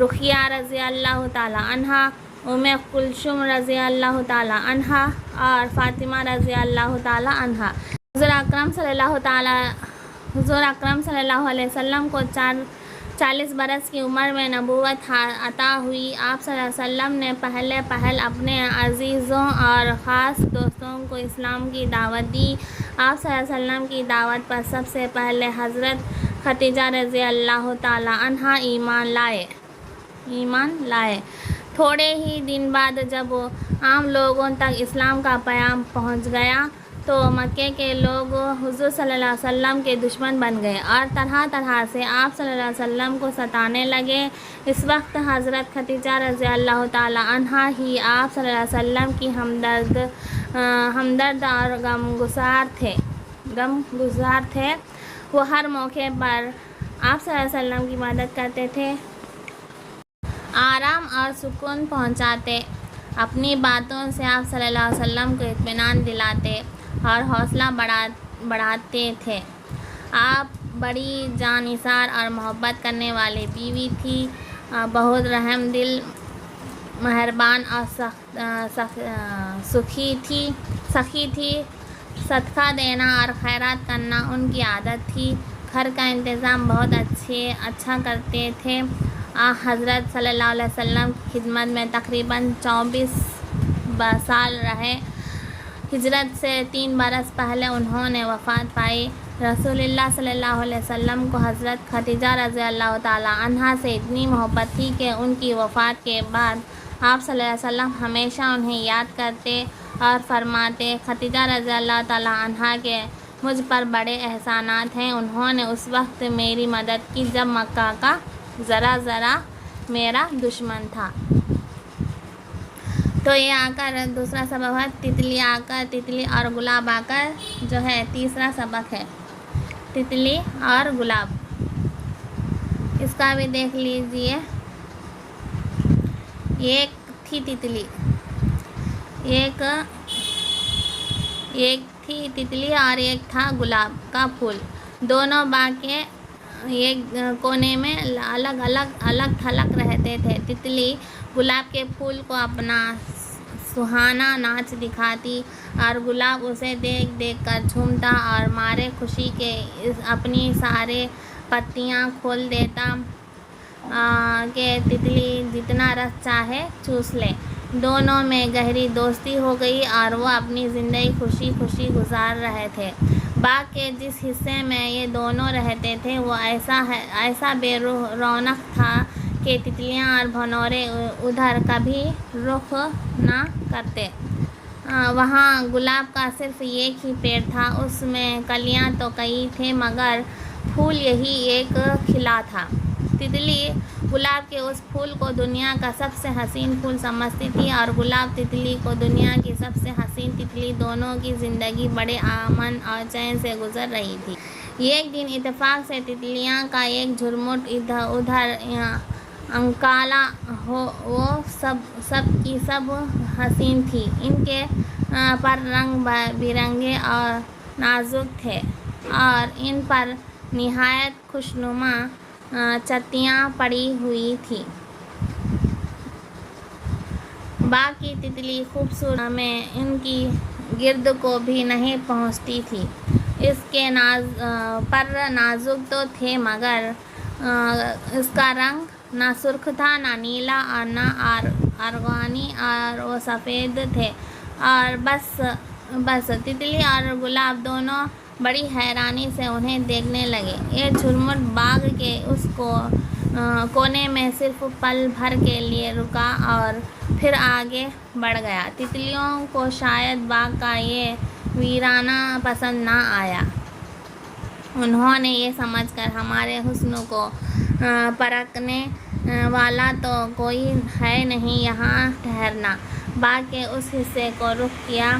رقیہ رضی اللہ تعالی عنہا، کلثوم رضی اللہ تعالی عنہا اور فاطمہ رضی اللہ تعالی عنہا۔ حضور اکرم صلی اللہ علیہ وسلم کو 40 برس کی عمر میں نبوت عطا ہوئی۔ آپ صلی اللہ علیہ وسلم نے پہل اپنے عزیزوں اور خاص دوستوں کو اسلام کی دعوت دی۔ آپ صلی اللہ علیہ وسلم کی دعوت پر سب سے پہلے حضرت خدیجہ رضی اللہ تعالی عنہا ایمان لائے۔ تھوڑے ہی دن بعد جب عام لوگوں تک اسلام کا پیام پہنچ گیا تو مکے کے لوگ حضور صلی اللہ علیہ وسلم کے دشمن بن گئے اور طرح طرح سے آپ صلی اللہ علیہ وسلم کو ستانے لگے۔ اس وقت حضرت خدیجہ رضی اللہ تعالی عنہا ہی آپ صلی اللہ علیہ وسلم کی ہمدرد اور غمگسار تھے۔ وہ ہر موقع پر آپ صلی اللہ علیہ وسلم کی مدد کرتے تھے، آرام اور سکون پہنچاتے، اپنی باتوں سے آپ صلی اللہ علیہ وسلم کو اطمینان دلاتے اور حوصلہ بڑھاتے تھے۔ آپ بڑی جاننثار اور محبت کرنے والی بیوی تھی، بہت رحم دل، مہربان اور سخی تھی۔ صدقہ دینا اور خیرات کرنا ان کی عادت تھی۔ گھر کا انتظام بہت اچھا کرتے تھے۔ حضرت صلی اللہ علیہ وسلم کی خدمت میں تقریباً 24 سال رہے۔ ہجرت سے 3 برس پہلے انہوں نے وفات پائی۔ رسول اللہ صلی اللہ علیہ وسلم کو حضرت خدیجہ رضی اللہ تعالی عنہا سے اتنی محبت تھی کہ ان کی وفات کے بعد آپ صلی اللہ علیہ وسلم ہمیشہ انہیں یاد کرتے اور فرماتے، خدیجہ رضی اللہ تعالی عنہا کے مجھ پر بڑے احسانات ہیں۔ انہوں نے اس وقت میری مدد کی جب مکہ کا ذرا میرا دشمن تھا۔ تو یہ آ کر دوسرا سبق ہے، تتلی اور گلاب آ کر جو ہے تیسرا سبق ہے، تتلی اور گلاب۔ اس کا بھی دیکھ لیجئے۔ ایک تھی تتلی اور ایک تھا گلاب کا پھول، دونوں باغ کے ایک کونے میں الگ تھلگ رہتے تھے۔ تتلی گلاب کے پھول کو اپنا سہانا ناچ دکھاتی اور گلاب اسے دیکھ کر جھومتا اور مارے خوشی کے اپنی سارے پتیاں کھول دیتا کہ تتلی جتنا رس چاہے چوس لے۔ دونوں میں گہری دوستی ہو گئی اور وہ اپنی زندگی خوشی گزار رہے تھے۔ باغ کے جس حصے میں یہ دونوں رہتے تھے وہ ایسا بے رونق تھا کہ تتلیاں اور بھنورے ادھر کبھی رخ نہ کرتے۔ وہاں گلاب کا صرف ایک ہی پیڑ تھا، اس میں کلیاں تو کئی تھے مگر پھول یہی ایک کھلا تھا۔ تتلی گلاب کے اس پھول کو دنیا کا سب سے حسین پھول سمجھتی تھی اور گلاب تتلی کو دنیا کی سب سے حسین تتلی۔ دونوں کی زندگی بڑے امن اور چین سے گزر رہی تھی۔ ایک دن اتفاق سے تتلیاں کا ایک جھرمٹ ادھر انکالا وہ سب کی سب حسین تھی۔ ان کے پر رنگ برنگے اور نازک تھے اور ان پر نہایت خوشنما چٹیاں پڑی ہوئی تھیں۔ باغ کی تتلی خوبصورتی میں ان کی گرد کو بھی نہیں پہنچتی تھی۔ اس کے پر نازک تو تھے مگر اس کا رنگ نہ سرخ تھا، نہ نیلا اور نہ ارغوانی، اور وہ سفید تھے اور بس۔ تتلی اور گلاب دونوں بڑی حیرانی سے انہیں دیکھنے لگے۔ یہ جھرمٹ باغ کے اس کونے میں صرف پل بھر کے لیے رکا اور پھر آگے بڑھ گیا۔ تتلیوں کو شاید باغ کا یہ ویرانہ پسند نہ آیا۔ انہوں نے یہ سمجھ کر ہمارے حسن کو پرکھنے والا تو کوئی ہے نہیں یہاں ٹھہرنا، باغ کے اس حصے کو رخ کیا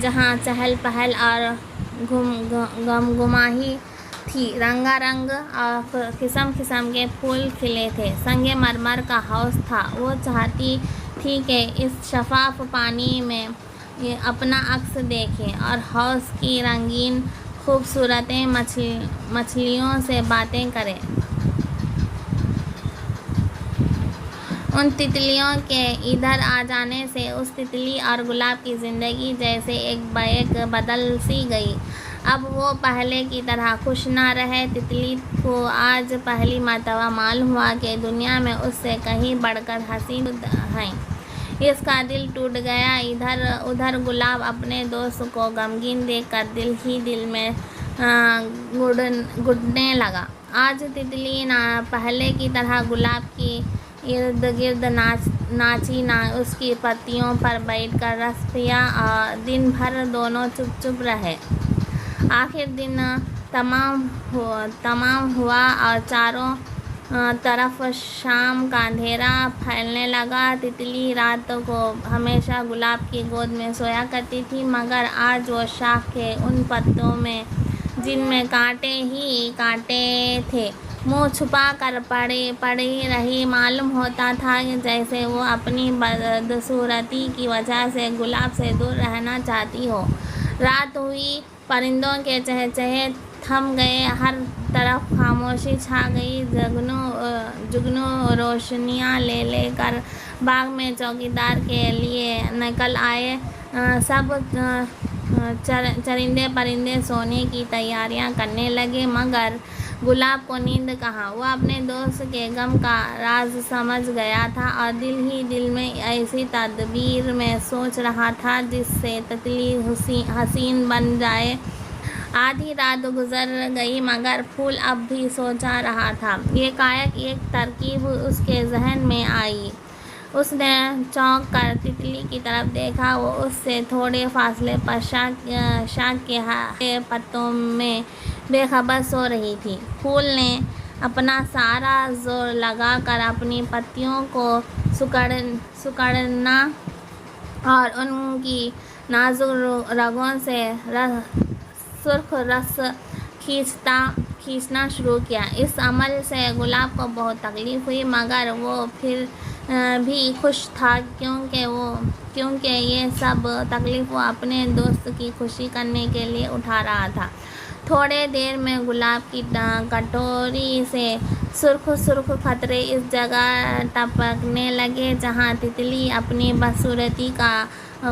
جہاں چہل پہل اور گمگماہی تھی۔ رنگا رنگ اور قسم قسم کے پھول کھلے تھے۔ سنگ مرمر کا حوض تھا۔ وہ چاہتی تھی کہ اس شفاف پانی میں اپنا عکس دیکھے اور حوض کی رنگین خوبصورت مچھلیوں سے باتیں کرے۔ ان تتلیوں کے ادھر آ جانے سے اس تتلی اور گلاب کی زندگی جیسے ایک بیک بدل سی گئی۔ اب وہ پہلے کی طرح خوش نہ رہے۔ تتلی کو آج پہلی مرتبہ معلوم ہوا کہ دنیا میں اس سے کہیں بڑھ کر حسین ہیں۔ اس کا دل ٹوٹ گیا۔ ادھر گلاب اپنے دوست کو غمگین دیکھ کر دل ہی دل میں گھٹنے لگا۔ آج تتلی نہ پہلے کی طرح گلاب کی ارد گرد ناچی نہ اس کی پتیوں پر بیٹھ کر رس پیا، اور دن بھر دونوں چپ چپ رہے۔ آخر دن تمام ہوا اور چاروں طرف شام کا اندھیرا پھیلنے لگا۔ تتلی رات کو ہمیشہ گلاب کی گود میں سویا کرتی تھی، مگر آج وہ شاخ کے ان پتوں میں جن میں کانٹے ہی کانٹے تھے منہ چھپا کر پڑی رہی۔ معلوم ہوتا تھا جیسے وہ اپنی بدصورتی کی وجہ سے گلاب سے دور رہنا چاہتی ہو۔ رات ہوئی، پرندوں کے چہچہے تھم گئے، ہر طرف خاموشی چھا گئی۔ جگنو روشنیاں لے کر باغ میں چوکیدار کے لیے نکل آئے۔ سب چرندے پرندے سونے کی تیاریاں کرنے لگے، مگر گلاب کو نیند کہاں۔ وہ اپنے دوست کے غم کا راز سمجھ گیا تھا اور دل ہی دل میں ایسی تدبیر میں سوچ رہا تھا جس سے تتلی حسین بن جائے۔ آدھی رات گزر گئی مگر پھول اب بھی سوچا رہا تھا۔ ایک ترکیب اس کے ذہن میں آئی۔ اس نے چونک کر تتلی کی طرف دیکھا۔ وہ اس سے تھوڑے فاصلے پر شاخ کے ہرے پتوں میں بے خبر سو رہی تھی۔ پھول نے اپنا سارا زور لگا کر اپنی پتیوں کو سکڑنا اور ان کی نازک رگوں سے سرخ رس کھینچنا شروع کیا۔ اس عمل سے گلاب کو بہت تکلیف ہوئی، مگر وہ پھر بھی خوش تھا کیونکہ یہ سب تکلیف وہ اپنے دوست کی خوشی کرنے کے لیے اٹھا رہا تھا۔ تھوڑے دیر میں گلاب کی کٹوری سے سرخ قطرے اس جگہ ٹپکنے لگے جہاں تتلی اپنی بدصورتی کا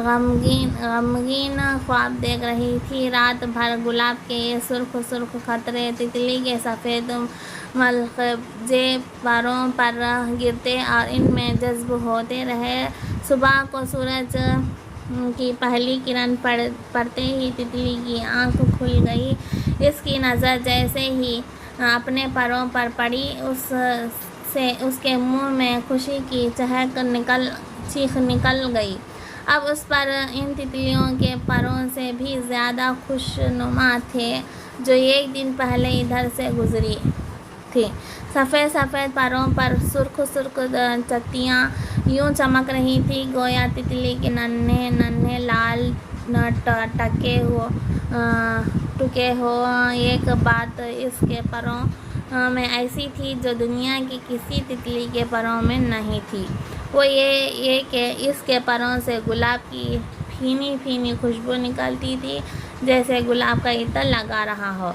غمگین خواب دیکھ رہی تھی۔ رات بھر گلاب کے یہ سرخ قطرے تتلی کے سفید ملغلرے پروں پر گرتے اور ان میں جذب ہوتے رہے۔ صبح کو سورج کی پہلی کرن پڑتے ہی تتلی کی آنکھ کھل گئی۔ اس کی نظر جیسے ہی اپنے پروں پر پڑی، اس کے منہ میں خوشی کی چیخ نکل گئی۔ اب اس پر ان تتلیوں کے پروں سے بھی زیادہ خوشنما تھے جو ایک دن پہلے ادھر سے گزری تھیں۔ سفید پروں پر سرخ چتیاں یوں چمک رہی تھیں گویا تتلی کے ننھے لال ٹکے ہوں۔ ایک بات اس کے پروں میں ایسی تھی جو دنیا کی کسی تتلی کے پروں میں نہیں تھی، وہ یہ کہ اس کے پروں سے گلاب کی بھینی خوشبو نکلتی تھی، جیسے گلاب کا عطر لگا رہا ہو۔